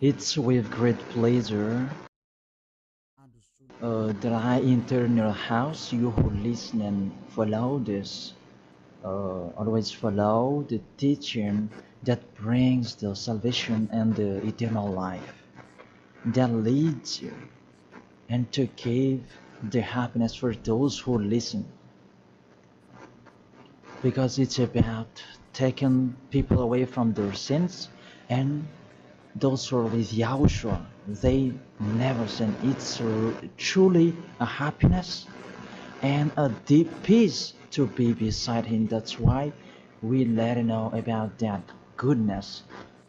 It's with great pleasure that I enter your house. You who listen and follow this, always follow the teaching that brings the salvation and the eternal life, that leads you and to give the happiness for those who listen. Because it's about taking people away from their sins, and those who are with Yahushua, they never sin. It's truly a happiness and a deep peace to be beside Him. That's why we let you know about that goodness.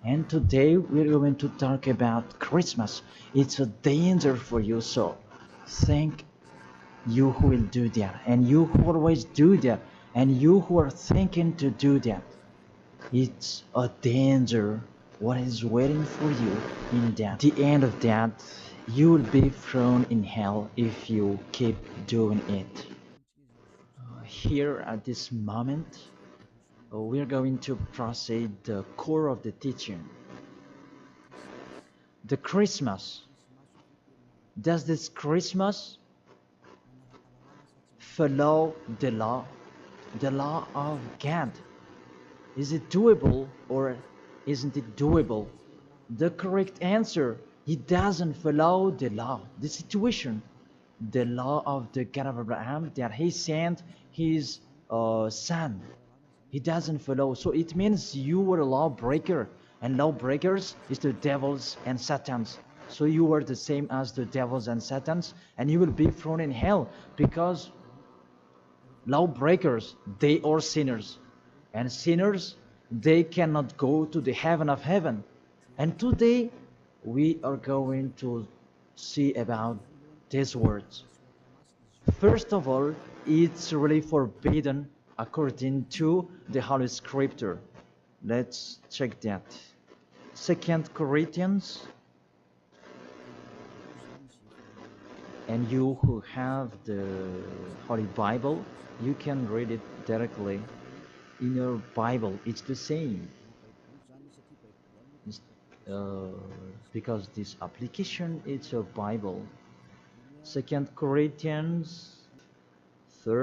And today we're going to talk about Christmas. It's a danger for you, so thank you who will do that, and you who always do that, and you who are thinking to do that. It's a danger what is waiting for you in that. The end of that, you will be thrown in hell if you keep doing it. Here at this moment, we're going to proceed the core of the teaching. The Christmas. Does this Christmas follow the law of God? Is it doable or isn't it doable? The correct answer, he doesn't follow the law, the situation, the law of the God of Abraham that he sent his son. He doesn't follow. So it means you were a lawbreaker, and lawbreakers is the devils and satans. So you are the same as the devils and satans, and you will be thrown in hell because lawbreakers, they are sinners, and sinners, they cannot go to the heaven of heaven. And today we are going to see about these words. First of all, it's really forbidden according to the Holy Scripture. Let's check that. 2 Corinthians, and you who have the Holy Bible, you can read it directly in your Bible. It's the same. Because this application is a Bible. 2 Corinthians 5,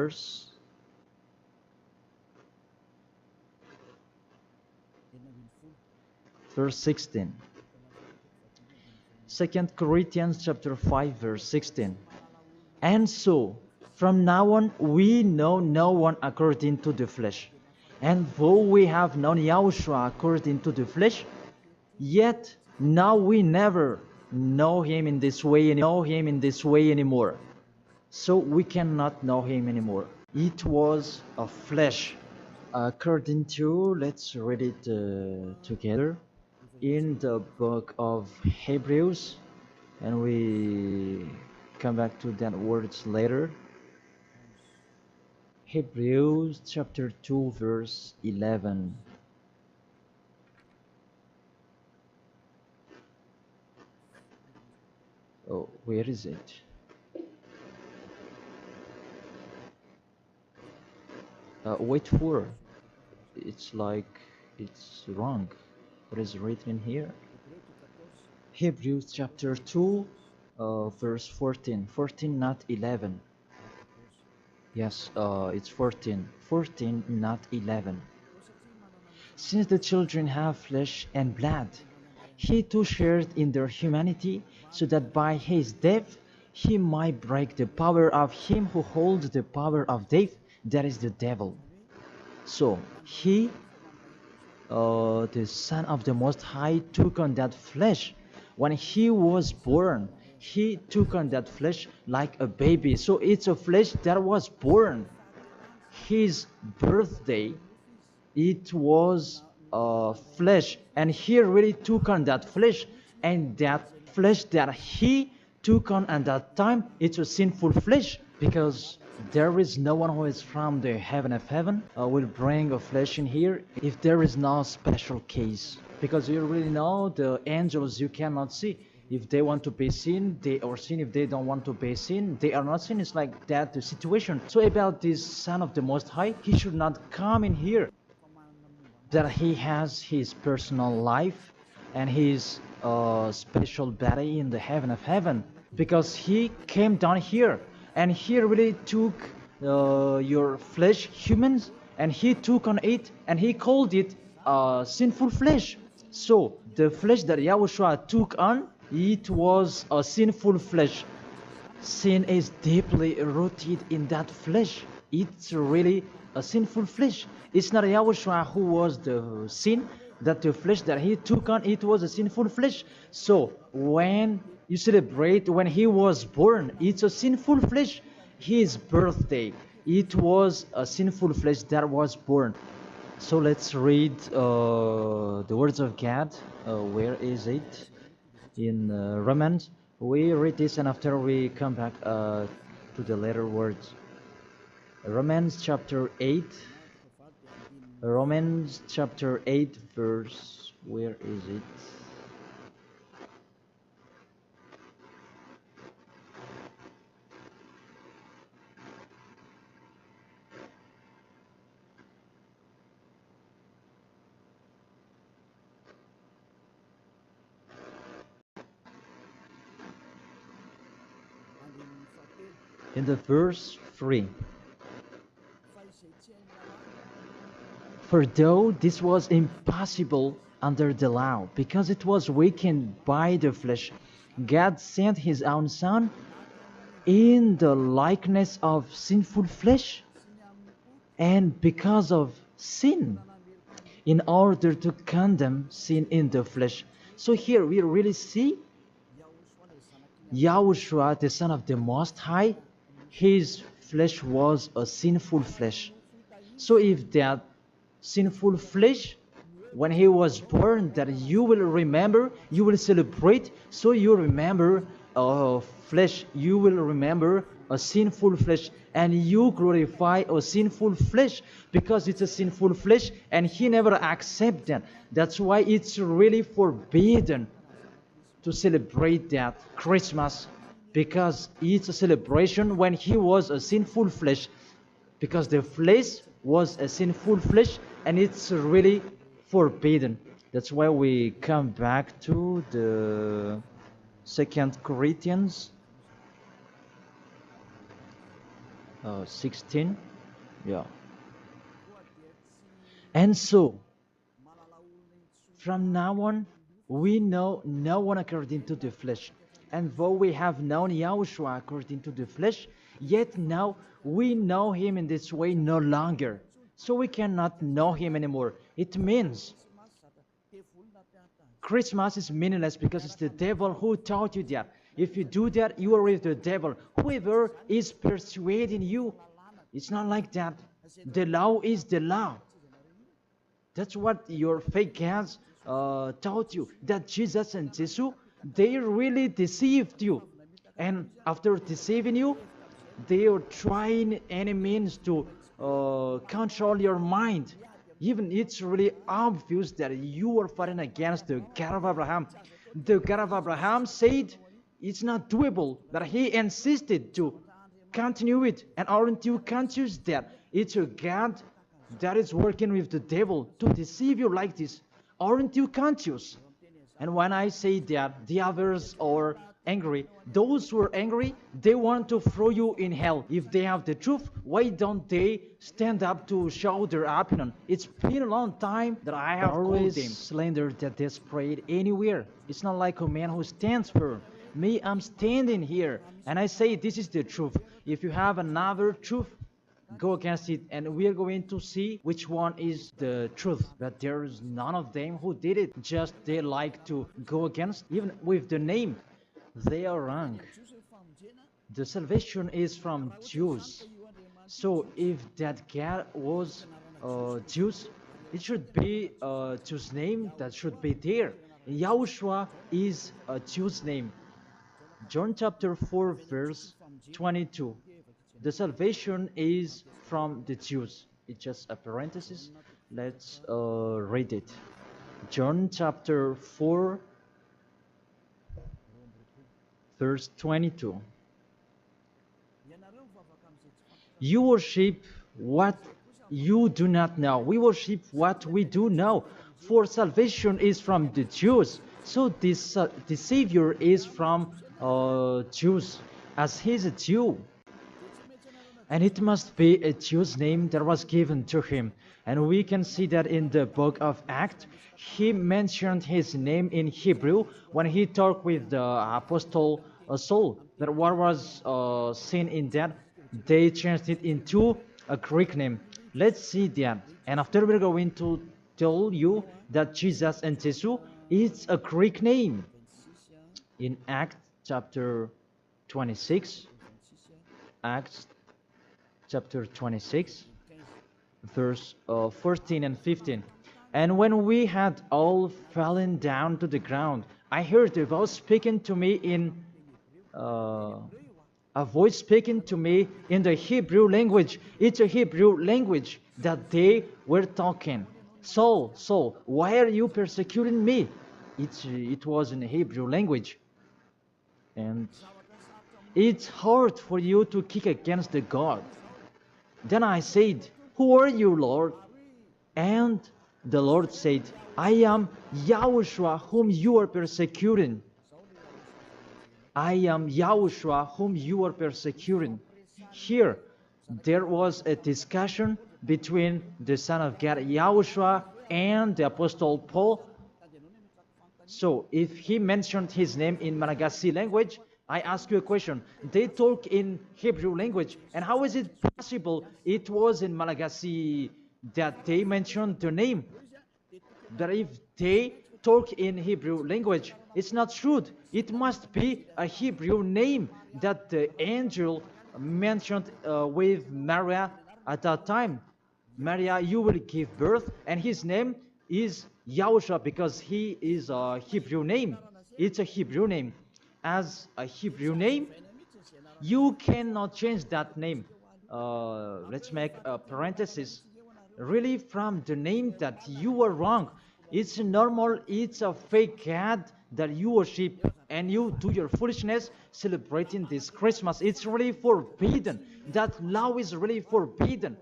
verse 16. 2 Corinthians chapter 5 verse 16. And so, from now on, we know no one according to the flesh. And though we have known Yahushua according to the flesh, yet now we never know him in this way anymore. So we cannot know him anymore. It was a flesh. According to, let's read it together in the book of Hebrews, and we come back to that words later. Hebrews chapter 2 verse 11. Oh, where is it? Wait for. It's like it's wrong. What is written here? Hebrews chapter 2 verse 14. 14, not 11. Yes, it's 14. 14, not 11. Since the children have flesh and blood, he too shared in their humanity, so that by his death he might break the power of him who holds the power of death, that is the devil. So he, the Son of the Most High, took on that flesh. When he was born, he took on that flesh like a baby. So it's a flesh that was born. His birthday, it was flesh, and he really took on that flesh, and that flesh that he took on at that time, it's a sinful flesh, because there is no one who is from the heaven of heaven will bring a flesh in here if there is no special case, because you really know the angels you cannot see. If they want to be seen, they are seen. If they don't want to be seen, they are not seen. It's like that the situation. So about this Son of the Most High, he should not come in here. That he has his personal life and his a special body in the heaven of heaven, because he came down here and he really took your flesh, humans, and he took on it and he called it sinful flesh. So the flesh that Yahushua took on, it was a sinful flesh. Sin is deeply rooted in that flesh. It's really a sinful flesh. It's not Yahushua who was the sin, that the flesh that he took on, it was a sinful flesh. So when you celebrate when he was born, it's a sinful flesh. His birthday, it was a sinful flesh that was born. So let's read the words of God. Where is it? In Romans. We read this and after we come back to the later words. Romans chapter 8. Romans chapter 8 verse. Where is it? In the verse 3. For though this was impossible under the law, because it was weakened by the flesh, God sent his own Son in the likeness of sinful flesh, and because of sin, in order to condemn sin in the flesh. So here we really see Yahushua, the Son of the Most High, his flesh was a sinful flesh. So if that sinful flesh, when he was born, that you will remember, you will celebrate, so you remember flesh, you will remember a sinful flesh, and you glorify a sinful flesh, because it's a sinful flesh, and he never accepts that. That's why it's really forbidden to celebrate that Christmas, because it's a celebration when he was a sinful flesh, because the flesh was a sinful flesh, and it's really forbidden. That's why we come back to the 2 Corinthians 16. Yeah. And so from now on, we know no one according to the flesh. And though we have known Yahushua according to the flesh, yet now we know him in this way no longer. So we cannot know him anymore. It means Christmas is meaningless because it's the devil who taught you that. If you do that, you are with the devil. Whoever is persuading you, it's not like that. The law is the law. That's what your fake gods taught you, that Jesus and Jesus, they really deceived you. And after deceiving you, they are trying any means to control your mind. Even it's really obvious that you are fighting against the God of Abraham. The God of Abraham said it's not doable, but he insisted to continue it. And aren't you conscious that it's a God that is working with the devil to deceive you like this? Aren't you conscious? And when I say that the others are angry, those who are angry, they want to throw you in hell. If they have the truth, why don't they stand up to show their opinion? It's been a long time that I have always called them slander that desperate anywhere. It's not like a man who stands firm. Me, I'm standing here, and I say this is the truth. If you have another truth, go against it, and we are going to see which one is the truth. But there is none of them who did it. Just they like to go against, even with the name. They are wrong. The salvation is from Jews. So if that God was Jews, it should be a Jew's name that should be there. Yahushua is a Jew's name. John chapter 4 verse 22. The salvation is from the Jews. It's just a parenthesis. Let's read it. John chapter 4 verse 22. You worship what you do not know. We worship what we do know. For salvation is from the Jews. So the Savior is from Jews, as he's a Jew. And it must be a Jew's name that was given to him. And we can see that in the book of Acts, he mentioned his name in Hebrew when he talked with the apostle Saul. That what was seen in that, they changed it into a Greek name. Let's see that. And after we're going to tell you that Jesus and Jesus is a Greek name. In Acts chapter 26, Acts chapter 26, verse 14 and 15. And when we had all fallen down to the ground, I heard a voice speaking to me in a voice speaking to me in the Hebrew language. It's a Hebrew language that they were talking. Saul, Saul, why are you persecuting me? It was in Hebrew language. And it's hard for you to kick against the God. Then I said, who are you, Lord? And the Lord said, I am YAHOSHUA whom you are persecuting. I am YAHOSHUA whom you are persecuting. Here, there was a discussion between the Son of God, YAHOSHUA, and the Apostle Paul. So, if he mentioned his name in Malagasy language, I ask you a question. They talk in Hebrew language, and how is it possible it was in Malagasy that they mentioned the name? That if they talk in Hebrew language, it's not true. It must be a Hebrew name that the angel mentioned with Maria at that time. Maria, you will give birth, and his name is YAHOSHUA because he is a Hebrew name. It's a Hebrew name. As a Hebrew name, you cannot change that name. Let's make a parenthesis. Really, from the name that you were wrong, it's normal, it's a fake God that you worship and you do your foolishness celebrating this Christmas. It's really forbidden. That law is really forbidden,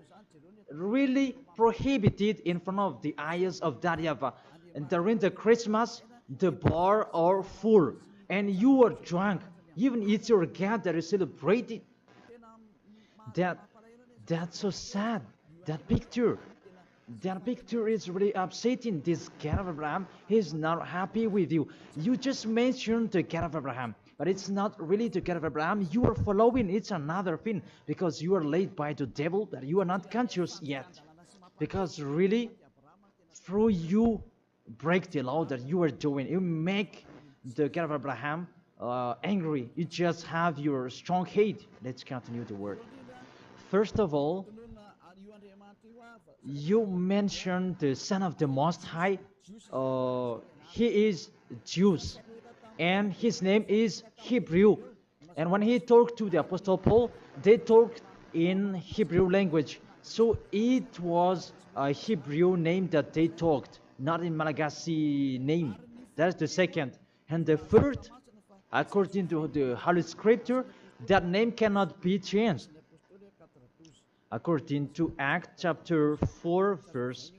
really prohibited in front of the eyes of that YAHVAH. And during the Christmas, the bar are full and you are drunk. Even it's your God that is celebrated. That's so sad. That picture is really upsetting. This God of Abraham, he's not happy with you. You just mentioned the God of Abraham, but it's not really the God of Abraham. You are following, it's another thing, because you are led by the devil, but you are not conscious yet. Because really, through you break the law that you are doing, you make the God of Abraham angry. You just have your strong hate. Let's continue the word. First of all, you mentioned the Son of the Most High. He is Jews, and his name is Hebrew. And when he talked to the Apostle Paul, they talked in Hebrew language. So it was a Hebrew name that they talked, not in Malagasy name. That's the second. And the third, according to the Holy Scripture, that name cannot be changed. According to Acts chapter 4, verse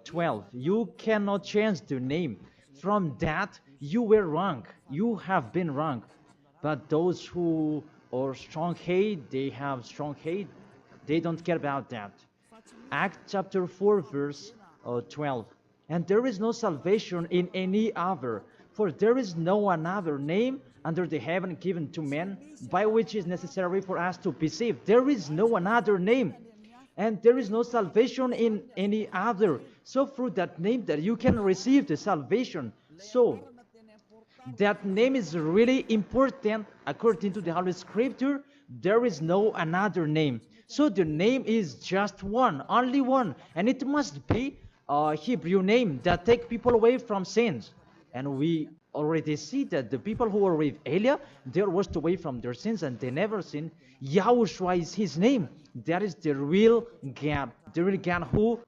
12, you cannot change the name. From that, you were wrong. You have been wrong. But those who are strong hate, they have strong hate. They don't care about that. Acts chapter 4, verse 12. And there is no salvation in any other, for there is no another name under the heaven given to men by which is necessary for us to be saved. There is no another name, and there is no salvation in any other. So through that name that you can receive the salvation. So that name is really important according to the Holy Scripture. There is no another name. So the name is just one, only one, and it must be a Hebrew name that take people away from sins. And we already see that the people who were with Elia, they were washed away from their sins and they never sinned. YAHOSHUA is his name. That is the real God. The real God who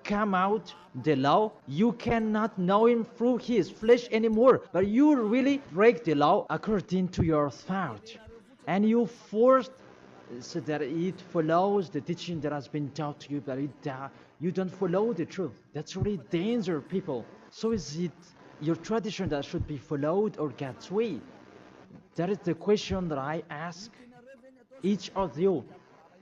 came out the law. You cannot know him through his flesh anymore, but you really break the law according to your thought. And you forced so that it follows the teaching that has been taught to you, but you don't follow the truth. That's really danger, people. So is it your tradition that should be followed or God's way? That is the question that I ask each of you.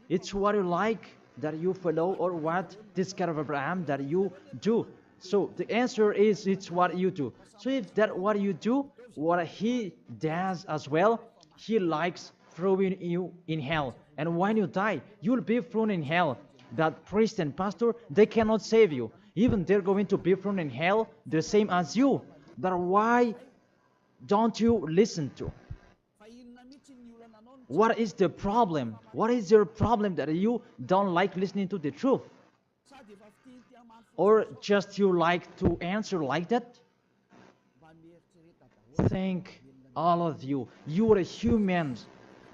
It's what you like that you follow, or what this God of Abraham that you do. So the answer is it's what you do. So if that what you do, what he does as well, he likes throwing you in hell. And when you die, you'll be thrown in hell. That priest and pastor, they cannot save you. Even they're going to be thrown in hell the same as you. That why don't you listen to? What is the problem? What is your problem that you don't like listening to the truth? Or just you like to answer like that? Think, all of you. You are humans.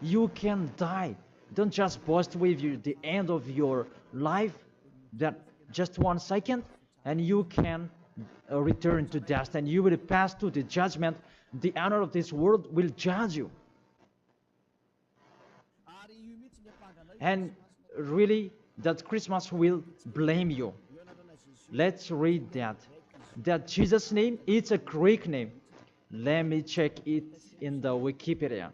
You can die. Don't just boast with you the end of your life, that just 1 second, and you can return to dust, and you will pass to the judgment. The honor of this world will judge you. And really, that Christmas will blame you. Let's read that. That Jesus' name, it's a Greek name. Let me check it in the Wikipedia.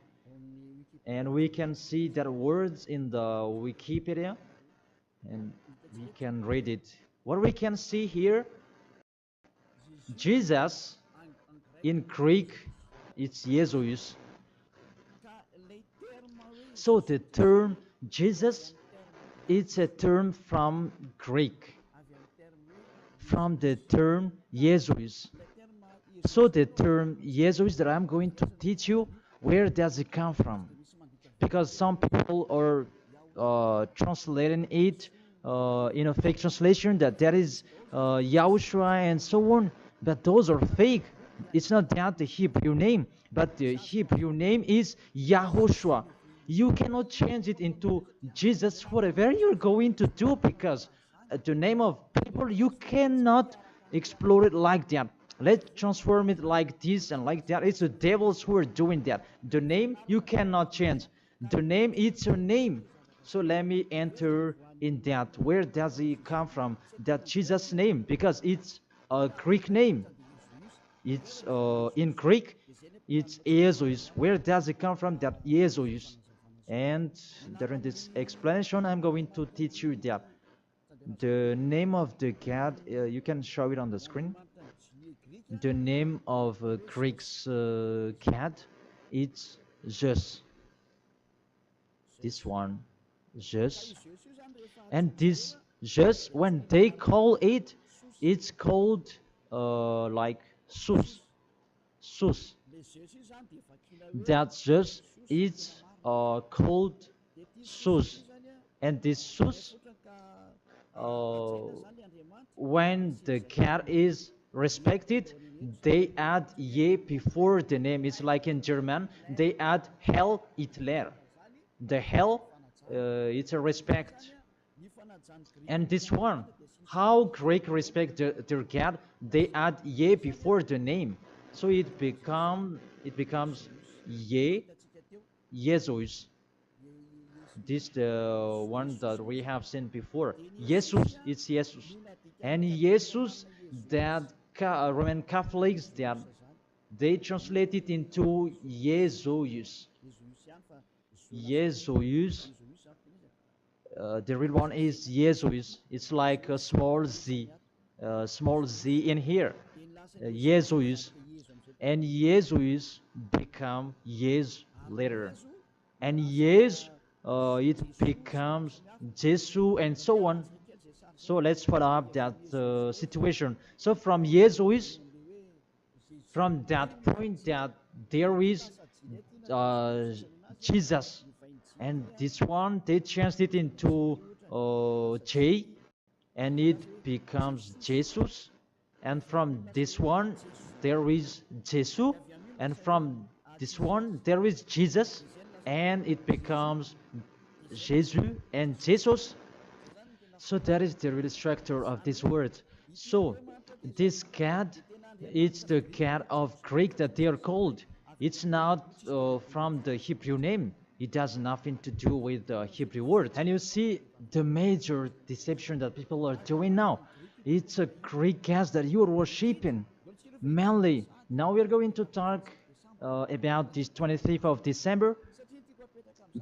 And we can see that words in the Wikipedia. And we can read it. What we can see here, Jesus, in Greek, it's Jesus. So the term Jesus, it's a term from Greek, from the term Jesus. So the term Jesus that I'm going to teach you, where does it come from? Because some people are translating it in a fake translation that is YAHOSHUA and so on, but those are fake. It's not that the Hebrew name, but the Hebrew name is YAHOSHUA. You cannot change it into Jesus, whatever you're going to do, because the name of people, you cannot explore it like that. Let's transform it like this and like that. It's the devils who are doing that. The name, you cannot change. The name, it's a name. So let me enter in that. Where does it come from? That Jesus name, because it's a Greek name. It's in Greek, it's Jesus. Where does it come from? That Jesus. And during this explanation, I'm going to teach you that the name of the cat, you can show it on the screen. The name of Greek's cat, it's Zeus. This one, Zeus. And this Zeus, when they call it, it's called like Sus. Sus. That Zeus is called Sus. And this Sus, when the cat is respected, they add ye before the name. It's like in German, they add Hell Hitler. The hell, it's a respect. And this one, how Greek respect their cat, they add ye before the name. So it becomes ye, Jesus. This the one that we have seen before. Jesus, it's Jesus. And Jesus, that Roman Catholics, that they translate it into Jesus. Jesus. The real one is Jesus. It's like a small z in here. Jesus. And Jesus become Yes later. And Yes, it becomes Jesu, and so on. So let's follow up that situation. So from Jesus, from that point that there is Jesus, and this one they changed it into J, and it becomes Jesus. And from this one there is Jesu, and from this one there is Jesus, and it becomes Jesus and Jesus. So that is the real structure of this word. So this cat, it's the cat of Greek that they are called. It's not from the Hebrew name. It has nothing to do with the Hebrew word. And you see the major deception that people are doing now. It's a Greek cat that you are worshiping. Mainly, now we're going to talk about this 25th of December,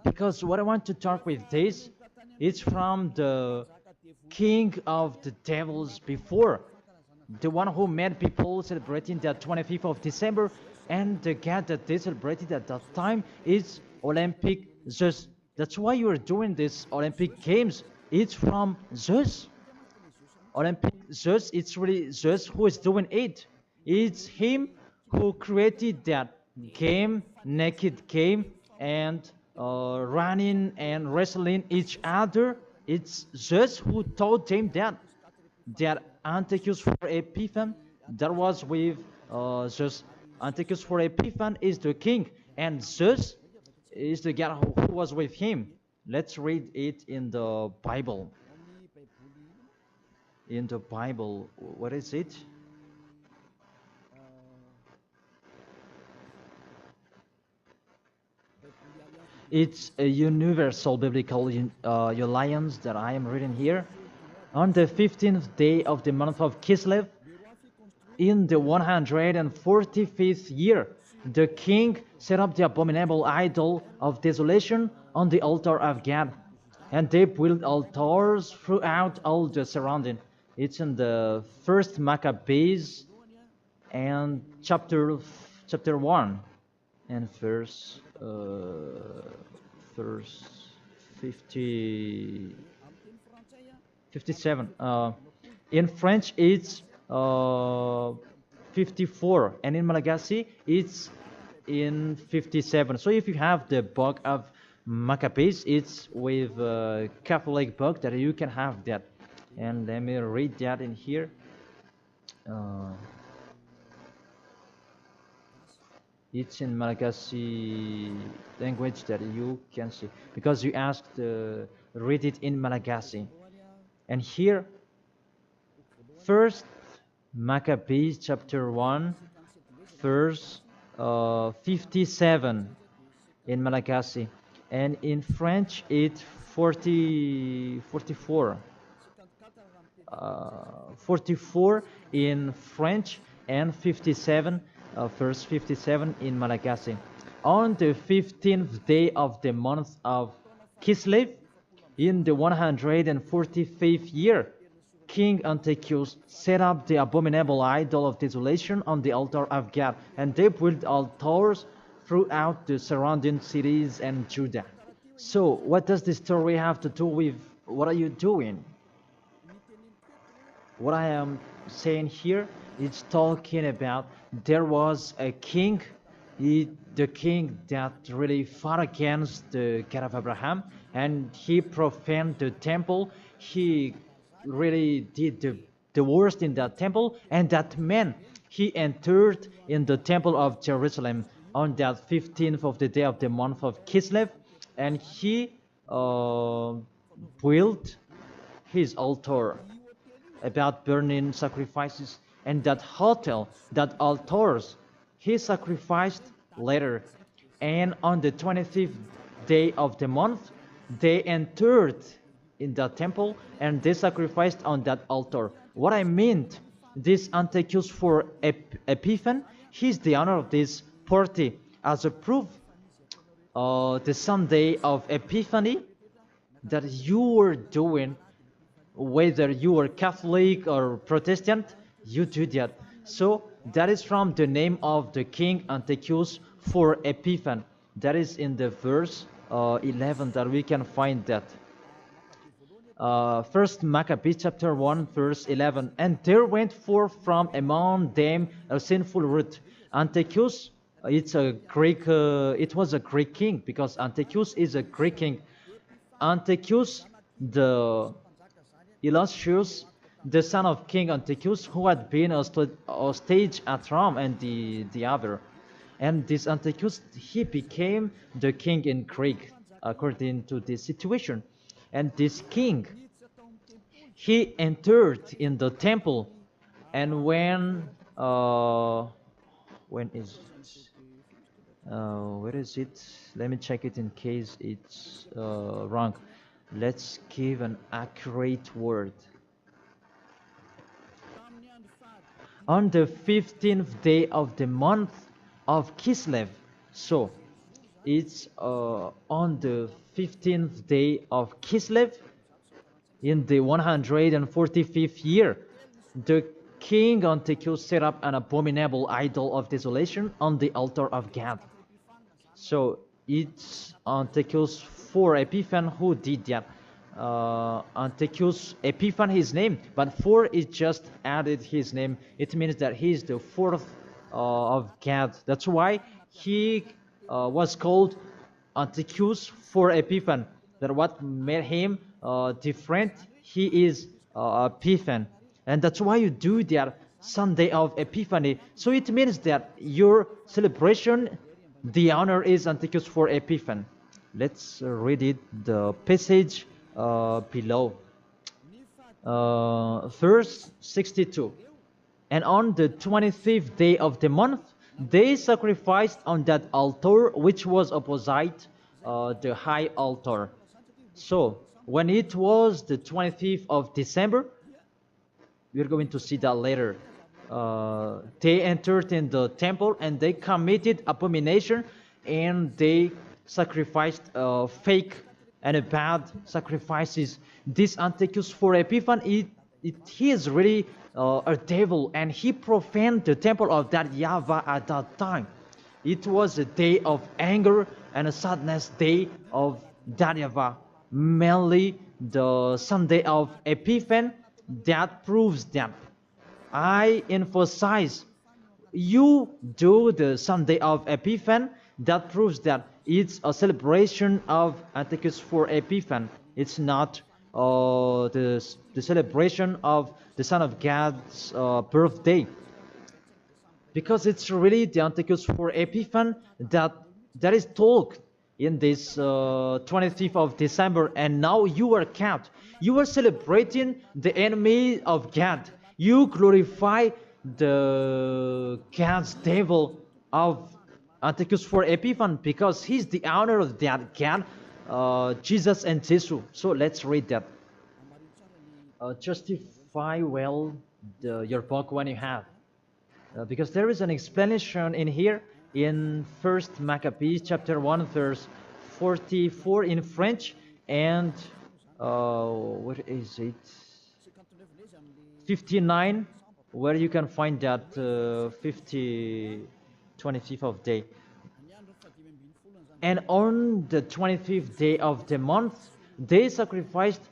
because what I want to talk with this is from the king of the devils before, the one who made people celebrating the 25th of December, and the god that they celebrated at that time is Olympic Zeus. That's why you're doing this Olympic Games. It's from Zeus. Olympic Zeus, it's really Zeus who is doing it. It's him who created that game, naked game, and running and wrestling each other. It's Zeus who taught them that Antiochus for Epiphan, that was with Zeus. Antiochus for Epiphan is the king, and Zeus is the god who was with him. Let's read it in the Bible. In the Bible, what is it? It's a universal biblical alliance that I am reading here. On the 15th day of the month of Kislev, in the 145th year, the king set up the abominable idol of desolation on the altar of God, and they built altars throughout all the surrounding. It's in the first Maccabees and chapter 1 and verse 50 57. In French, it's 54, and in Malagasy, it's in 57. So if you have the book of Maccabees, it's with Catholic book that you can have that. And let me read that in here. It's in Malagasy language that you can see, because you asked read it in Malagasy. And here, first Maccabees chapter 1, verse 57 in Malagasy, and in French it's 44. 44 in French and 57, verse 57 in Malagasy. On the 15th day of the month of Kislev, in the 145th year, King Antiochus set up the abominable idol of desolation on the altar of God, and they built altars throughout the surrounding cities and Judah. So, what does this story have to do with what are you doing? What I am saying here is talking about there was a king, the king that really fought against the God of Abraham, and he profaned the temple. He really did the worst in that temple, and that man, he entered in the temple of Jerusalem on that 15th of the day of the month of Kislev, and he built his altar about burning sacrifices, and that hotel, that altars, he sacrificed later. And on the 25th day of the month, they entered in the temple and they sacrificed on that altar. What I meant, this Antiochus for Epiphan, he's the owner of this party. As a proof, the Sunday of Epiphany that you were doing, whether you are Catholic or Protestant, you do that. So that is from the name of the king Antiochus for Epiphan. That is in the verse 11 that we can find that. First Maccabees chapter 1 verse 11. And there went forth from among them a sinful root. Antiochus, it's a Greek, it was a Greek king, because Antiochus is a Greek king. Antiochus, the illustrious, the son of King Antiochus, who had been hostage at Rome, and the other. And this Antiochus, he became the king in Greek, according to this situation. And this king, he entered in the temple, and when is where is it? Let me check it in case it's wrong. Let's give an accurate word. on the 15th day of the month of Kislev. So it's on the 15th day of Kislev in the 145th year. The king Antiochus set up an abominable idol of desolation on the altar of God. So it's Antiochus for Epiphan who did that. Antiochus Epiphan his name, but for is just added his name. It means that he is the fourth of God. That's why he was called Antiochus for Epiphan. That what made him different. He is Epiphan, and that's why you do that Sunday of Epiphany. So it means that your celebration, the honor is Antiochus for Epiphan. Let's read it, the passage below. Verse 62. And on the 25th day of the month, they sacrificed on that altar which was opposite the high altar. So when it was the 25th of December, we're going to see that later. They entered in the temple and they committed abomination, and they sacrificed fake and bad sacrifices. This Antiochus for Epiphan, he is really a devil, and he profaned the temple of that YAHVAH at that time. It was a day of anger and a sadness day of that YAHVAH, mainly the Sunday of Epiphan. That proves that. I emphasize, you do the Sunday of Epiphan, that proves that it's a celebration of Antiochus for Epiphan. It's not the celebration of the Son of God's birthday. Because it's really the Antiochus for Epiphan that is told in this 25th of December, and now you are kept. You are celebrating the enemy of God. You glorify the God's devil of Antiochus for Epiphan, because he's the honor of that God, Jesus and Jesus. So let's read that. Justify well your book when you have. Because there is an explanation in here in 1st Maccabees chapter 1 verse 44 in French, and what is it, 59, where you can find that 25th of day. And on the 25th day of the month, they sacrificed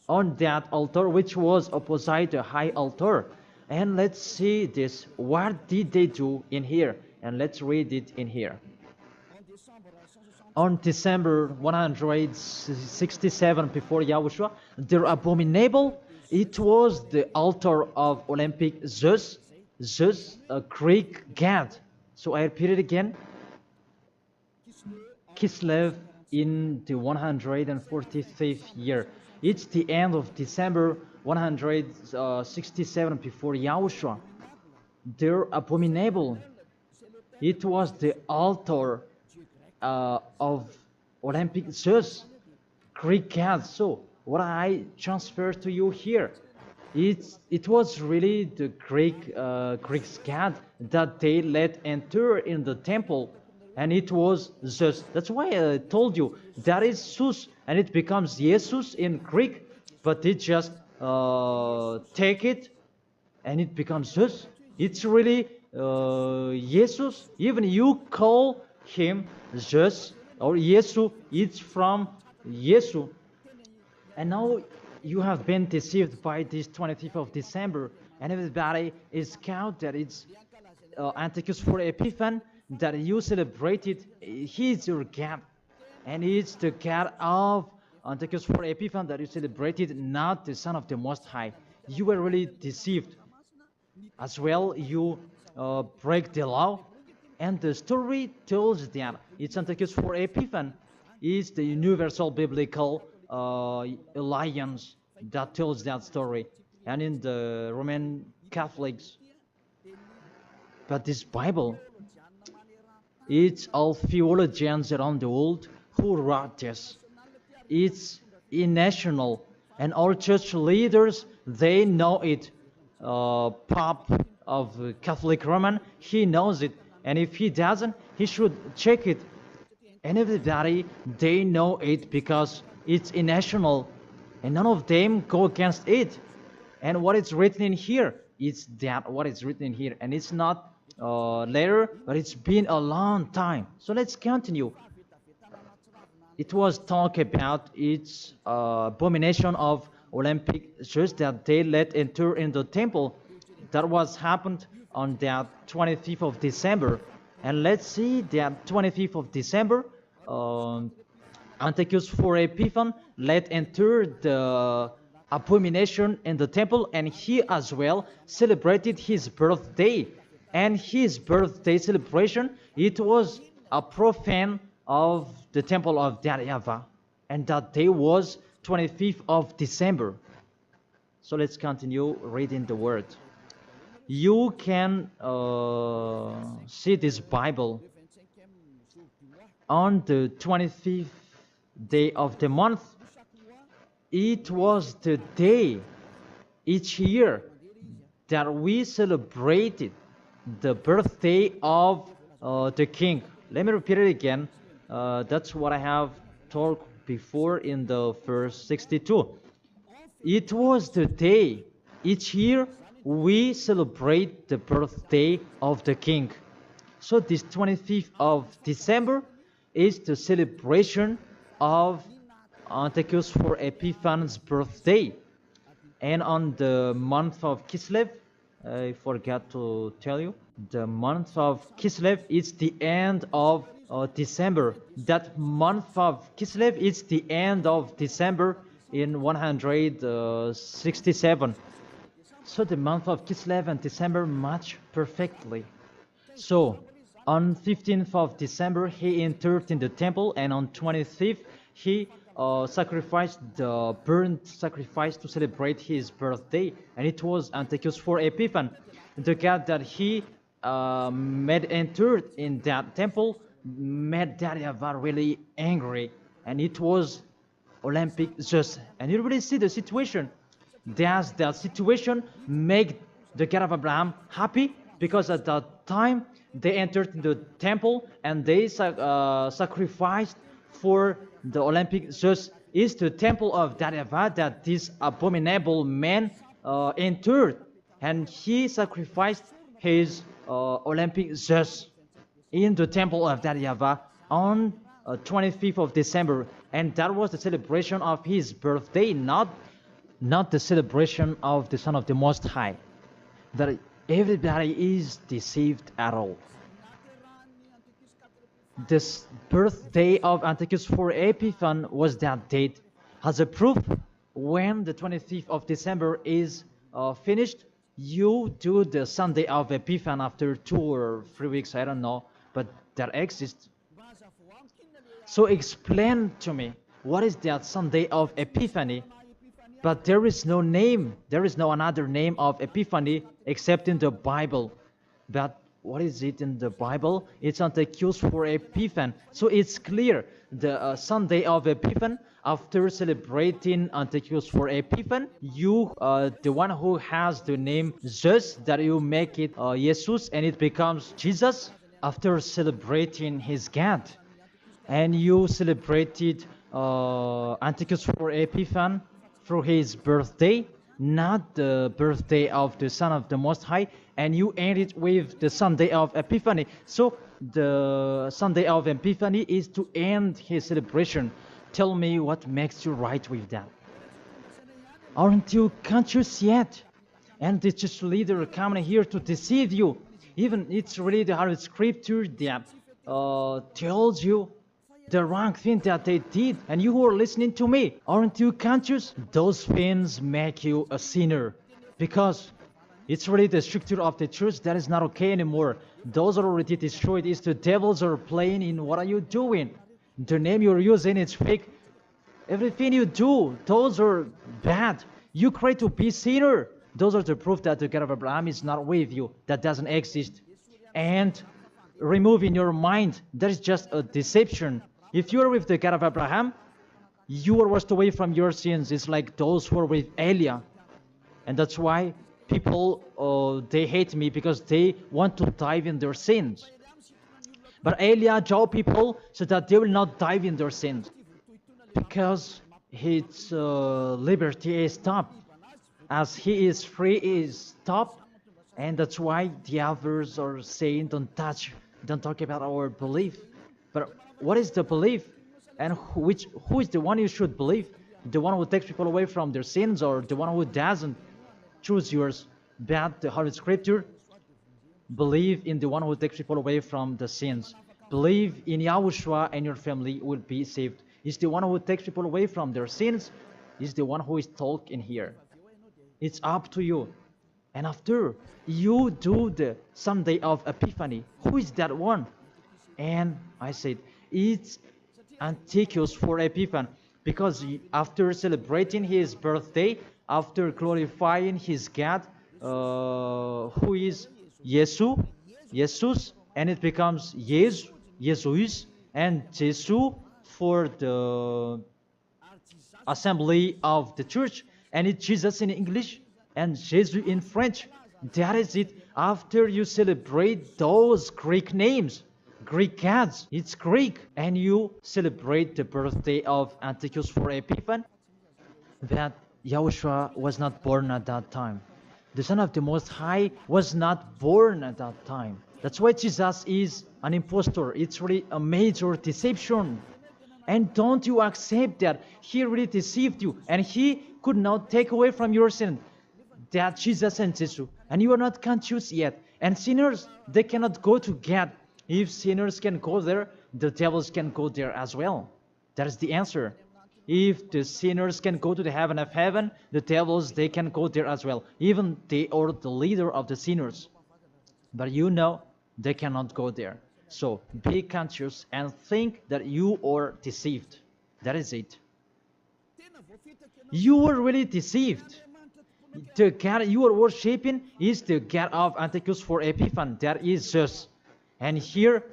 on that altar which was opposite the high altar. And let's see this. What did they do in here? And let's read it in here. On December 167 before Yahushua, their abominable, it was the altar of Olympic Zeus, a Greek god. So I repeat it again. Kislev in the 145th year. It's the end of December 167 before Yahushua. They're abominable. It was the altar of Olympic Zeus, Greek god. So what I transfer to you here, it was really the Greek god that they let enter in the temple, and it was Zeus. That's why I told you that is Zeus, and it becomes Jesus in Greek, but it just take it and it becomes Zeus. It's really Jesus. Even you call him Zeus or Yesu, it's from Yesu. And now you have been deceived by this 25th of December, and everybody is count that it's Antiochus for Epiphan, that you celebrated. He is your God, and it's the God of Antiochus for Epiphan that you celebrated, not the Son of the Most High. You were really deceived. As well, you break the law, and the story tells that it's Antiochus for Epiphan is the universal biblical alliance that tells that story, and in the Roman Catholics. But this Bible, it's all theologians around the world who wrote this. It's national, and all church leaders, they know it. Pope of Catholic Roman, he knows it. And if he doesn't, he should check it. And everybody, they know it because it's national. And none of them go against it. And what is written in here, it's that what is written in here. And it's not later, but it's been a long time. So let's continue. It was talk about its abomination of Olympic Jews that they let enter in the temple. That was happened on that 25th of December. And let's see that 25th of December, Antiochus for Epiphan let enter the abomination in the temple, and he as well celebrated his birthday. And his birthday celebration, it was a profane of the temple of YAHVAH, and that day was 25th of December. So let's continue reading the word. You can see this Bible on the 25th day of the month. It was the day each year that we celebrated the birthday of the king. Let me repeat it again. That's what I have talked before in the verse 62. It was the day each year we celebrate the birthday of the king. So this 25th of December is the celebration of Antiochus for Epiphan's birthday. And on the month of Kislev, I forgot to tell you, the month of Kislev is the end of December. That month of Kislev is the end of December in 167. So the month of Kislev and December match perfectly. So on 15th of December, he entered in the temple, and on 25th, he sacrificed the burnt sacrifice to celebrate his birthday, and it was Antiochus for Epiphan. The God that he made entered in that temple made YAHVAH really angry, and it was Olympic Zeus. And you really see the situation. Does that situation make the God of Abraham happy? Because at that time they entered in the temple and they sacrificed for the Olympic Zeus. Is the temple of YAHVAH that this abominable man entered, and he sacrificed his Olympic Zeus in the temple of YAHVAH on 25th of December, and that was the celebration of his birthday, not the celebration of the Son of the Most High. That everybody is deceived at all. This birthday of Antiochus for Epiphan was that date. As a proof, when the 25th of December is finished, you do the Sunday of Epiphan after 2 or 3 weeks, I don't know, but that exists. So explain to me, what is that Sunday of Epiphany? But there is no name, there is no another name of Epiphany except in the Bible. But what is it in the Bible? It's Antiochus for Epiphan. So it's clear, the Sunday of Epiphan, after celebrating Antiochus for Epiphan, you, the one who has the name Zeus, that you make it Jesus, and it becomes Jesus, after celebrating his God. And you celebrated Antiochus for Epiphan through his birthday, not the birthday of the Son of the Most High, and you end it with the Sunday of Epiphany. So the Sunday of Epiphany is to end his celebration. Tell me what makes you right with that. Aren't you conscious yet? And the church leader coming here to deceive you. Even it's really the hard scripture that tells you the wrong thing that they did, and you who are listening to me, aren't you conscious? Those things make you a sinner, because it's really the structure of the church that is not okay anymore. Those are already destroyed. It's the devils are playing in. What are you doing? The name you're using, it's fake. Everything you do, those are bad. You try to be sinner. Those are the proof that the God of Abraham is not with you. That doesn't exist. And remove in your mind, that is just a deception. If you are with the God of Abraham, you are washed away from your sins. It's like those who are with Elia. And that's why people, they hate me because they want to dive in their sins. But Elia told people so that they will not dive in their sins, because his liberty is stopped. As he is free, he is stopped. And that's why the others are saying, don't talk about our belief. But what is the belief? And who is the one you should believe? The one who takes people away from their sins, or the one who doesn't choose yours? But the Holy Scripture, believe in the one who takes people away from the sins. Believe in YAHOSHUA and your family will be saved. It's the one who takes people away from their sins. Is the one who is talking here. It's up to you. And after you do the Sunday of Epiphany, who is that one? And I said, it's Antiochus for Epiphany, because after celebrating his birthday, after glorifying his God, who is Jesus, and it becomes Jesus, and Jesus for the assembly of the church, and it's Jesus in English and Jesus in French. That is it. After you celebrate those Greek names, Greek gods, it's Greek, and you celebrate the birthday of Antiochus for Epiphany, that YAHOSHUA was not born at that time. The Son of the Most High was not born at that time. That's why Jesus is an impostor. It's really a major deception. And don't you accept that he really deceived you, and he could not take away from your sin, that Jesus and Jesus, and you are not conscious yet. And sinners, they cannot go to God. If sinners can go there, the devils can go there as well. That is the answer. If the sinners can go to the heaven of heaven, the devils, they can go there as well. Even they are the leader of the sinners. But you know, they cannot go there. So be conscious and think that you are deceived. That is it. You were really deceived. The God you are worshipping is the God of Antiochus for Epiphany. That is Zeus. And here,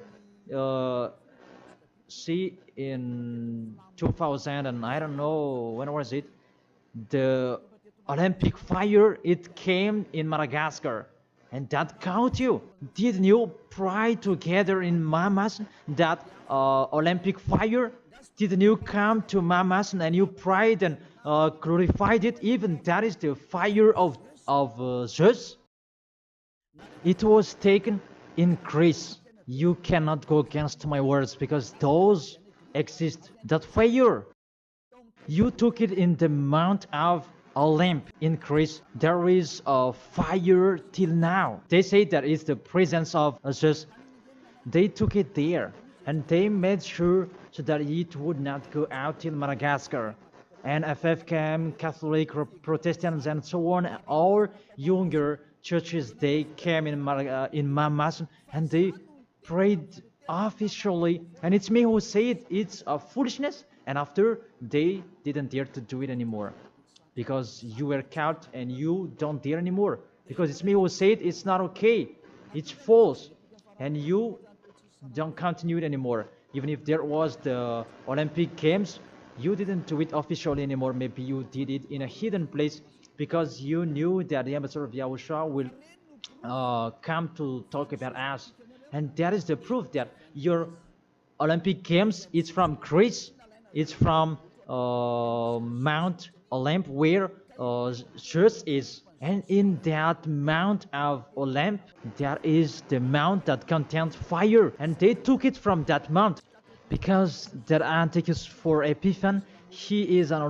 see, in 2000, and I don't know, when was it? The Olympic fire, it came in Madagascar. And that caught you. Didn't you pray together in Mamas that Olympic fire? Didn't you come to Mamas and you prayed and glorified it? Even that is the fire of Zeus. It was taken in Greece. You cannot go against my words, because those exist. That fire, you took it in the Mount of Olymp in Greece. There is a fire till now. They say that it's the presence of Zeus. They took it there, and they made sure so that it would not go out till Madagascar. And FFKM, Catholic, Protestants, and so on, all younger churches, they came in Mamas, and they prayed officially. And it's me who said it's a foolishness, and after they didn't dare to do it anymore. Because you were caught and you don't dare anymore. Because it's me who said it's not okay. It's false. And you don't continue it anymore. Even if there was the Olympic Games, you didn't do it officially anymore. Maybe you did it in a hidden place, because you knew that the ambassador of YAHOSHUA will come to talk about us. And that is the proof that your Olympic Games is from Greece. It's from Mount Olymp, where Zeus is. And in that Mount of Olymp, there is the mount that contains fire. And they took it from that mount, because that Antiochus for Epiphany, he is an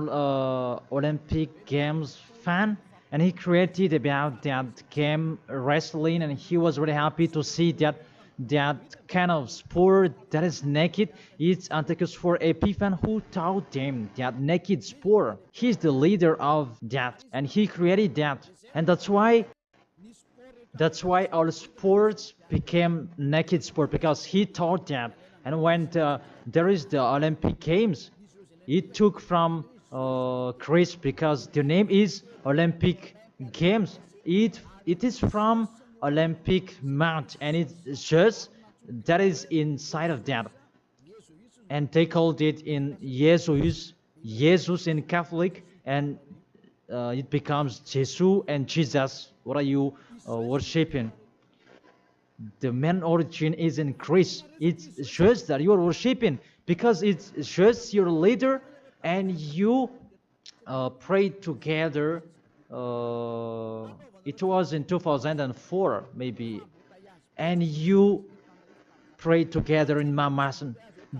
Olympic Games fan, and he created about that game wrestling, and he was really happy to see that kind of sport that is naked. It's Antiochus for Epiphany who taught them that naked sport. He's the leader of that, and he created that. And that's why all sports became naked sport, because he taught that. And when there is the Olympic Games, it took from Greece, because the name is Olympic Games. It is from Olympic Mount, and it's just that is inside of that. And they called it in Jesus in Catholic, and it becomes Jesus and Jesus. What are you worshiping? The main origin is in Christ. It's just that you are worshiping because it's just your leader, and you prayed together. It was in 2004 maybe, and you prayed together in Mamasan.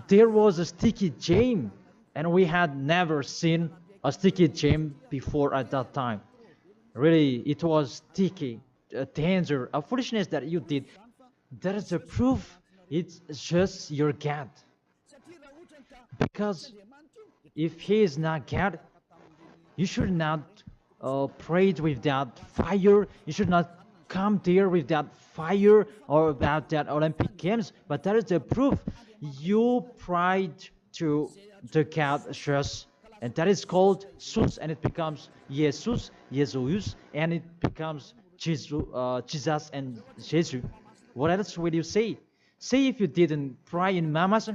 There was a sticky jam, and we had never seen a sticky jam before at that time. Really, it was sticky, a danger, a foolishness that you did. That is a proof it's just your God. Because if he is not God, you should not pray with that fire. You should not come there with that fire or about that Olympic Games. But that is the proof you prayed to the God just, and that is called Jesus, and it becomes Jesus, Jesus, and it becomes Jesus and Jesus. What else will you say? Say if you didn't pray in Mamas,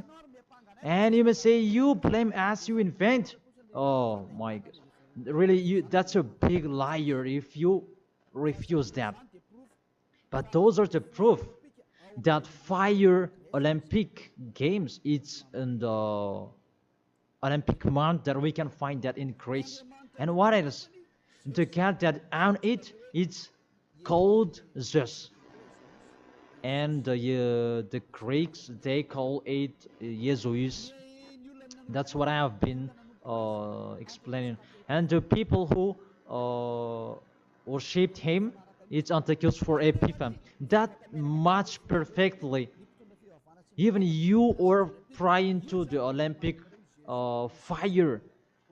and you may say you blame us, you invent. Oh my God. Really, that's a big liar if you refuse that. But those are the proof that fire Olympic Games, it's in the Olympic month that we can find that in Greece. And what else? The God that on it, it's called Zeus. And the Greeks, they call it Jesus. That's what I have been explaining. And the people who worshipped him, it's Antiochus for Epiphan. That much perfectly. Even you are praying to the Olympic fire.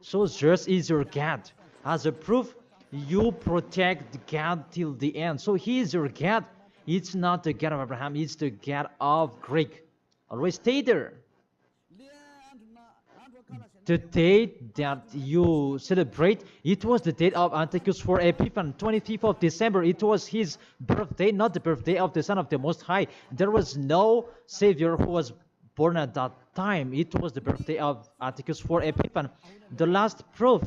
So Zeus is your God. As a proof, you protect God till the end. So he is your God. It's not the God of Abraham, it's the God of Greek. Always stay there. The date that you celebrate, it was the date of Antiochus for Epiphan, 25th of December. It was his birthday, not the birthday of the Son of the Most High. There was no Savior who was born at that time. It was the birthday of Antiochus for Epiphan. The last proof,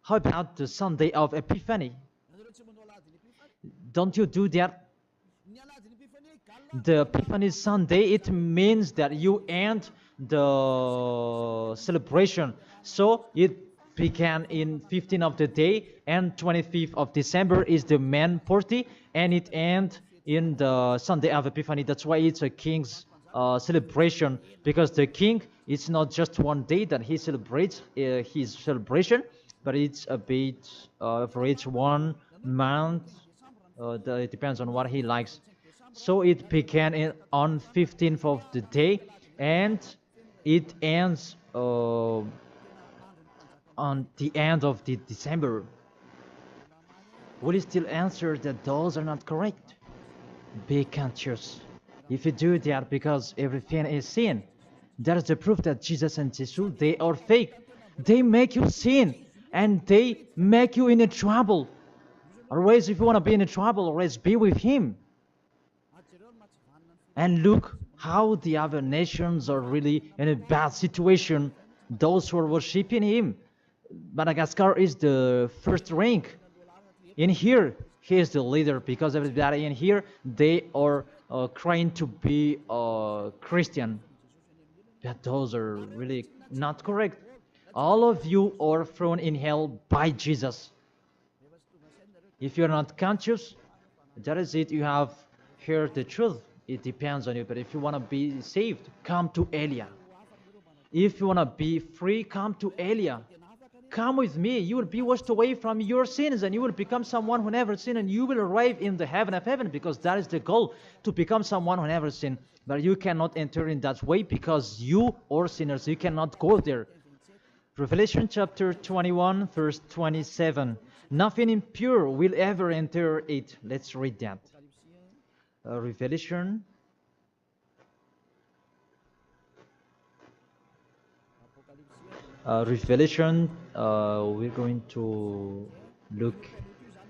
how about the Sunday of Epiphany? Don't you do that? The Epiphany Sunday, it means that you end the celebration. So it began in 15th of the day, and 25th of December is the main party, and it ends in the Sunday of Epiphany. That's why it's a king's celebration, because the king, it's not just one day that he celebrates his celebration, but it's a bit for each 1 month. It depends on what he likes. So it began on 15th of the day, and it ends on the end of the December. Will you still answer that those are not correct? Be conscious. If you do that, because everything is sin, that is the proof that Jesus and Jesus, they are fake. They make you sin, and they make you in a trouble. Always, if you want to be in a trouble, always be with him. And look how the other nations are really in a bad situation. Those who are worshiping him. Madagascar is the first rank. In here, he is the leader, because everybody in here, they are trying to be Christian. But those are really not correct. All of you are thrown in hell by Jesus. If you're not conscious, that is it. You have heard the truth. It depends on you. But if you want to be saved, come to Elia. If you want to be free, come to Elia. Come with me. You will be washed away from your sins, and you will become someone who never sinned, and you will arrive in the heaven of heaven, because that is the goal, to become someone who never sinned. But you cannot enter in that way, because you are sinners. You cannot go there. Revelation chapter 21, verse 27. Nothing impure will ever enter it. Let's read that. Revelation. Revelation, we're going to look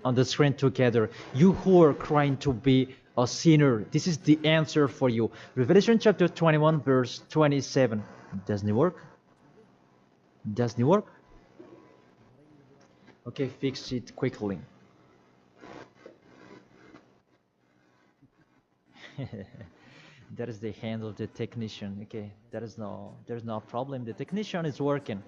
on the screen together. You who are trying to be a sinner, this is the answer for you. Revelation chapter 21, verse 27. Doesn't it work? Doesn't it work? Okay, fix it quickly. That is the hand of the technician. Okay, there's no problem. The technician is working.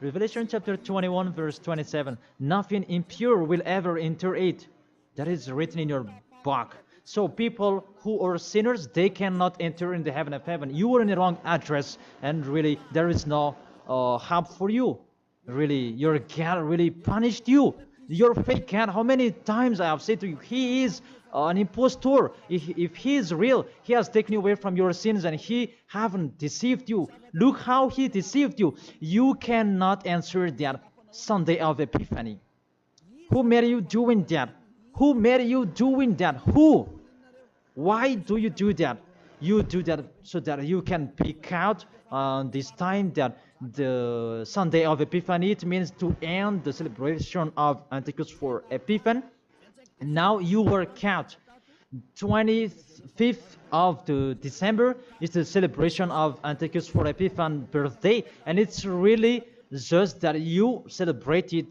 Revelation chapter 21 verse 27. Nothing impure will ever enter it. That is written in your book. So people who are sinners, they cannot enter in the heaven of heaven. You are in the wrong address, and really there is no help for you. Really, your God really punished you. Your fake God, how many times I have said to you, he is an impostor. If he is real, he has taken you away from your sins and he haven't deceived you. Look how he deceived you. You cannot answer that Sunday of Epiphany. Who made you doing that? Who made you doing that? Who? Why do you do that? You do that so that you can pick out this time that the Sunday of Epiphany, it means to end the celebration of Antichus for Epiphan. Now you work out. 25th of the December is the celebration of Antichus for Epiphan birthday, and it's really just that you celebrate it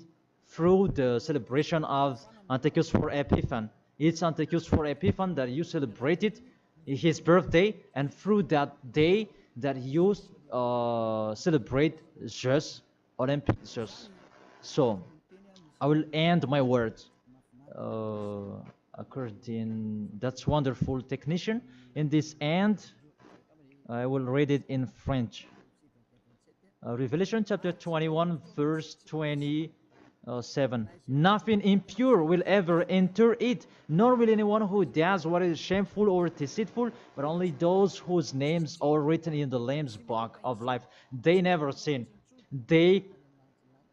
through the celebration of Antichus for Epiphan. It's Antichus for Epiphan that you celebrated his birthday, and through that day that you celebrate Zeus, Olympic Zeus. So I will end my words according. That's wonderful, technician. In this end, I will read it in French. Revelation chapter 21, verse 27. Nothing impure will ever enter it, nor will anyone who does what is shameful or deceitful, but only those whose names are written in the Lamb's book of life. They never sin. They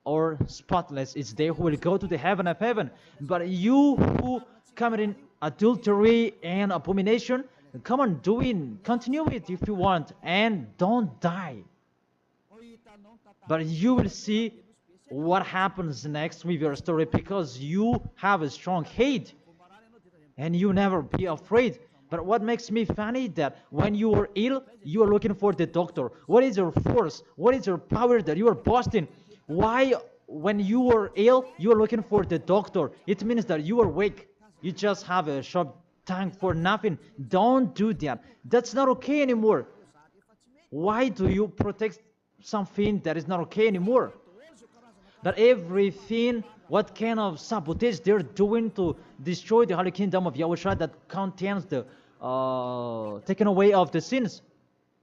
are spotless. It's they who will go to the heaven of heaven. But you who commit adultery and abomination, come on, continue it if you want, and don't die. But you will see what happens next with your story, because you have a strong hate and you never be afraid. But what makes me funny that when you are ill, you are looking for the doctor. What is your force? What is your power that you are boasting? Why, when you are ill, you are looking for the doctor? It means that you are weak. You just have a short tongue for nothing. Don't do that. That's not okay anymore. Why do you protect something that is not okay anymore? That everything, what kind of sabotage they're doing to destroy the Holy Kingdom of YAHOSHUAH that contains the taken away of the sins.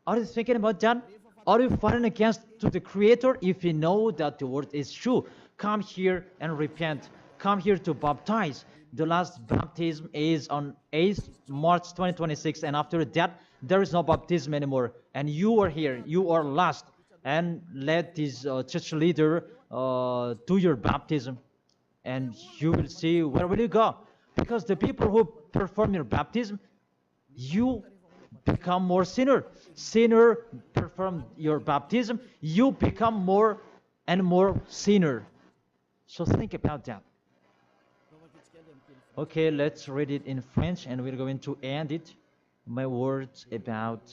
Are you thinking about that? Are you fighting against to the Creator? If you know that the word is true, come here and repent. Come here to baptize. The last baptism is on 8th March 2026, and after that, there is no baptism anymore. And you are here. You are lost. And let this church leader do your baptism, and you will see where will you go. Because the people who perform your baptism, you become more sinner. Sinner perform your baptism, you become more and more sinner. So think about that. Okay, let's read it in French, and we're going to end it. My words about,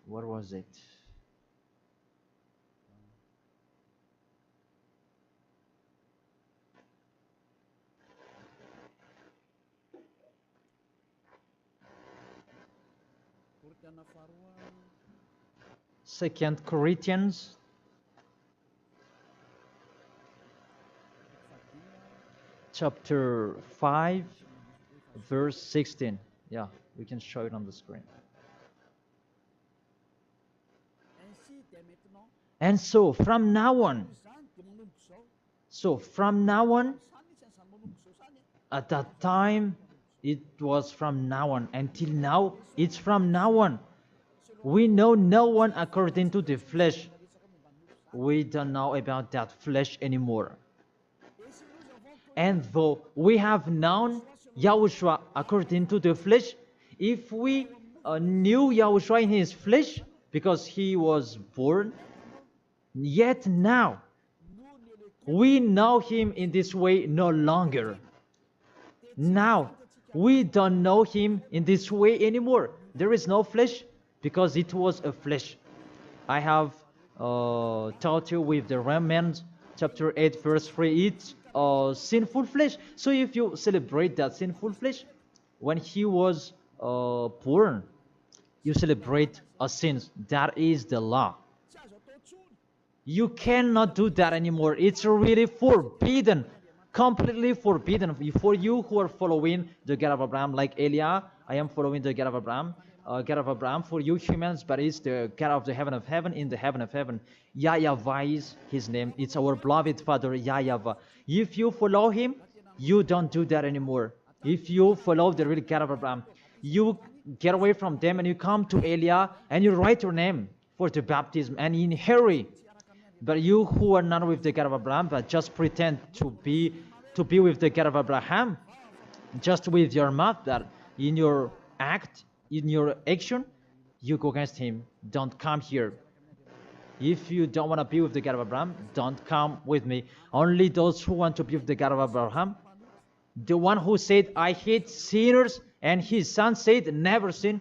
what was it? Second Corinthians chapter 5 verse 16. Yeah, we can show it on the screen. And so from now on, at that time, it was from now on. Until now, it's from now on. We know no one according to the flesh. We don't know about that flesh anymore. And though we have known YAHOSHUAH according to the flesh, if we knew YAHOSHUAH in his flesh, because he was born, yet now we know him in this way no longer. Now we don't know him in this way anymore. There is no flesh, because it was a flesh. I have taught you with the remnant chapter 8, verse 3, it's sinful flesh. So if you celebrate that sinful flesh, when he was born, you celebrate a sin. That is the law. You cannot do that anymore. It's really forbidden, completely forbidden. For you who are following the God of Abraham, like Elia, I am following the God of Abraham. God of Abraham, for you humans, but it's the God of the heaven of heaven, in the heaven of heaven. YAHVAH is his name. It's our beloved Father, YAHVAH. If you follow him, you don't do that anymore. If you follow the real God of Abraham, you get away from them and you come to Elia and you write your name for the baptism and in hurry. But you who are not with the God of Abraham, but just pretend to be with the God of Abraham, just with your mouth, that in your act, in your action, you go against him. Don't come here. If you don't want to be with the God of Abraham, don't come with me. Only those who want to be with the God of Abraham, the one who said, I hate sinners, and his son said, never sin,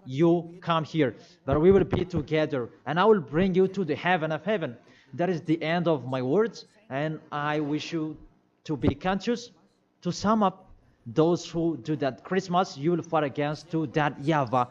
you come here. But we will be together, and I will bring you to the heaven of heaven. That is the end of my words, and I wish you to be conscious. To sum up, those who do that Christmas, you will fight against to that YAHVAH,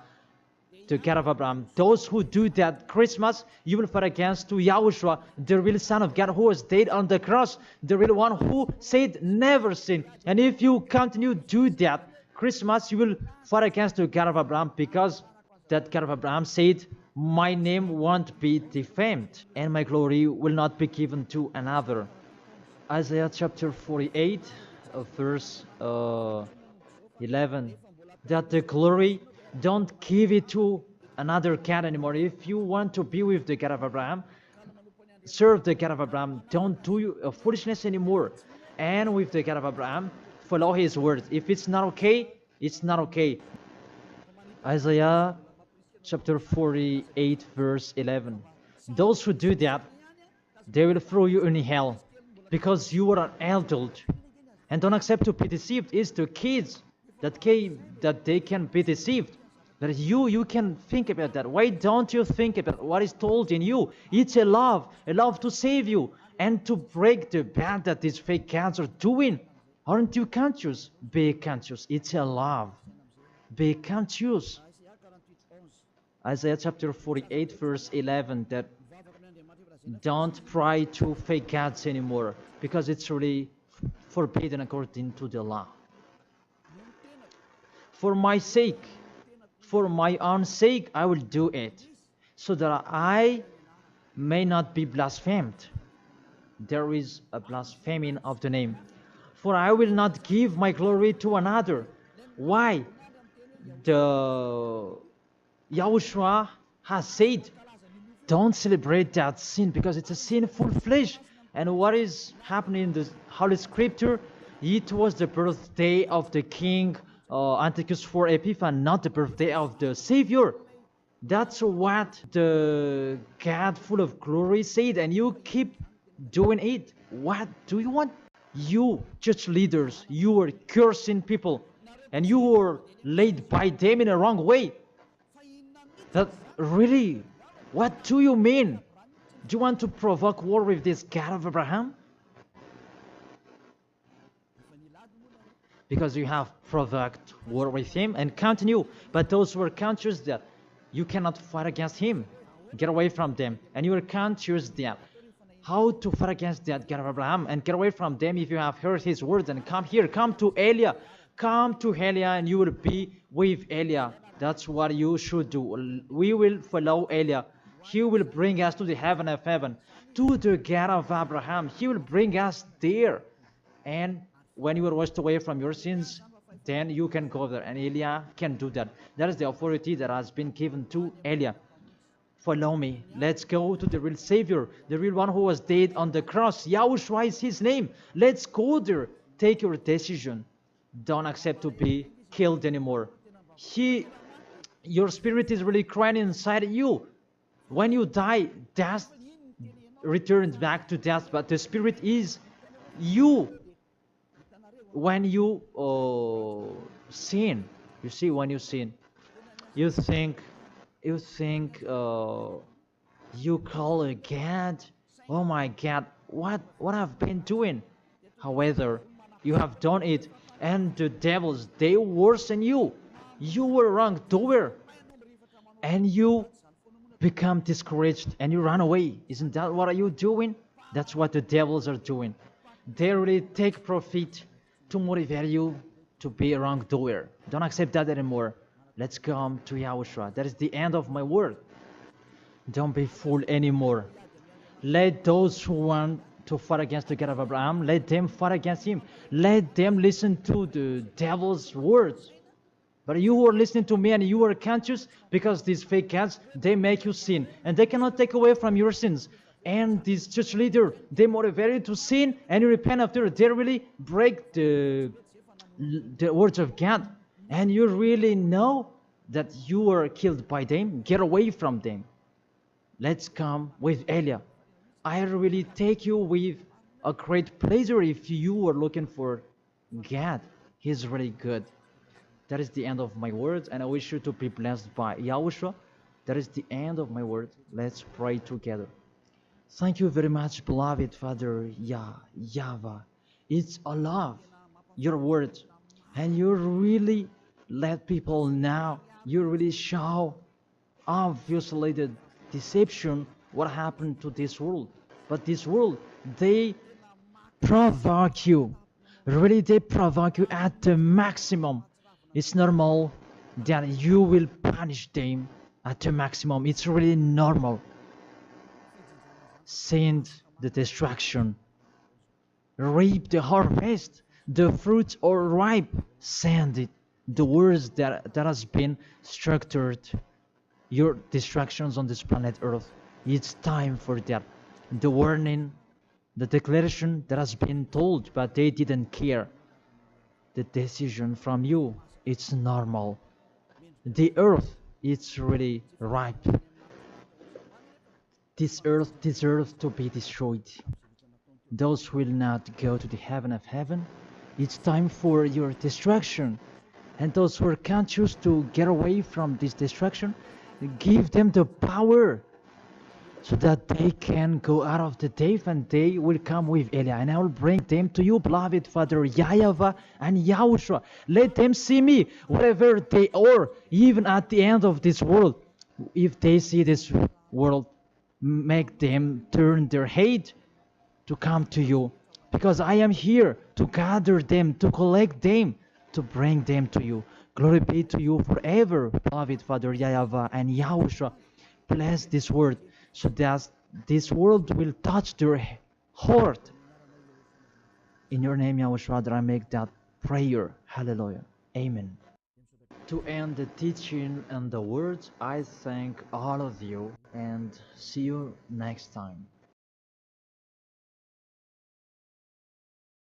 the God of Abraham. Those who do that Christmas, you will fight against to YAHOSHUA, the real Son of God who was dead on the cross, the real one who said never sin. And if you continue to do that Christmas, you will fight against the God of Abraham, because that God of Abraham said, my name won't be defamed and my glory will not be given to another. Isaiah chapter 48, verse 11, that the glory, don't give it to another God anymore. If you want to be with the God of Abraham, serve the God of Abraham, don't do foolishness anymore. And with the God of Abraham, follow his words. If it's not okay, it's not okay. Isaiah chapter 48, verse 11. Those who do that, they will throw you in hell, because you are an adult. And don't accept to be deceived. It's the kids that they can be deceived. But you can think about that. Why don't you think about what is told in you? It's a love to save you and to break the bad that these fake gods are doing. Aren't you conscious? Be conscious. It's a love. Be conscious. Isaiah chapter 48, verse 11, that don't pray to fake gods anymore, because it's really forbidden according to the law. For my sake, for my own sake, I will do it, so that I may not be blasphemed. There is a blaspheming of the name. For I will not give my glory to another. Why? The YAHOSHUA has said, don't celebrate that sin, because it's a sinful flesh. And what is happening in the Holy Scripture? It was the birthday of the king Antiochus IV Epiphanes, not the birthday of the Savior. That's what the God full of glory said, and you keep doing it. What do you want? You church leaders, you are cursing people, and you are led by them in a wrong way. That really, what do you mean? Do you want to provoke war with this God of Abraham? Because you have provoked war with him and continue. But those who are conscious that you cannot fight against him, get away from them. And you are conscious that how to fight against that God of Abraham and get away from them. If you have heard his words, and come here, come to Elia. Come to Elia and you will be with Elia. That's what you should do. We will follow Elia. He will bring us to the heaven of heaven, to the God of Abraham. He will bring us there. And when you are washed away from your sins, then you can go there. And Elia can do that. That is the authority that has been given to Elia. Follow me. Let's go to the real Savior, the real one who was dead on the cross. YAHOSHUA is his name. Let's go there. Take your decision. Don't accept to be killed anymore. Your spirit is really crying inside you. When you die, death returns back to death, but the spirit is you. When you sin, you see, when you sin, you think you call a God. Oh my God, what I've been doing. However, you have done it, and the devils, they worsen you. You were wrongdoer, and you become discouraged, and you run away. Isn't that what are you doing? That's what the devils are doing. They really take profit to motivate you to be a wrongdoer. Don't accept that anymore. Let's come to Yahushua. That is the end of my word. Don't be fooled anymore. Let those who want to fight against the God of Abraham, let them fight against him. Let them listen to the devil's words. But you who are listening to me and you are conscious, because these fake gods, they make you sin. And they cannot take away from your sins. And this church leader, they motivate you to sin and you repent after. They really break the words of God. And you really know that you are killed by them. Get away from them. Let's come with Elia. I really take you with a great pleasure if you are looking for God. He's really good. That is the end of my words, and I wish you to be blessed by Yahushua. That is the end of my words. Let's pray together. Thank you very much, beloved Father YAHVAH. It's a love, your words, and you really let people know. You really show obviously the deception, what happened to this world. But this world, they provoke you. Really, they provoke you at the maximum. It's normal that you will punish them at the maximum. It's really normal. Send the destruction. Reap the harvest. The fruits are ripe. Send it. The words that has been structured. Your distractions on this planet Earth. It's time for that. The warning, the declaration that has been told, but they didn't care. The decision from you, it's normal. The earth, it's really ripe. This earth deserves to be destroyed. Those will not go to the heaven of heaven. It's time for your destruction. And those who can't choose to get away from this destruction, give them the power so that they can go out of the cave and they will come with Elia. And I will bring them to you, beloved Father YAHVAH and Yahushua. Let them see me wherever they are, even at the end of this world. If they see this world, make them turn their head to come to you. Because I am here to gather them, to collect them, to bring them to you. Glory be to you forever, beloved Father YAHVAH and Yahushua. Bless this word, so that this world will touch their heart. In your name, Yahushua, that I make that prayer. Hallelujah. Amen. To end the teaching and the words, I thank all of you and see you next time.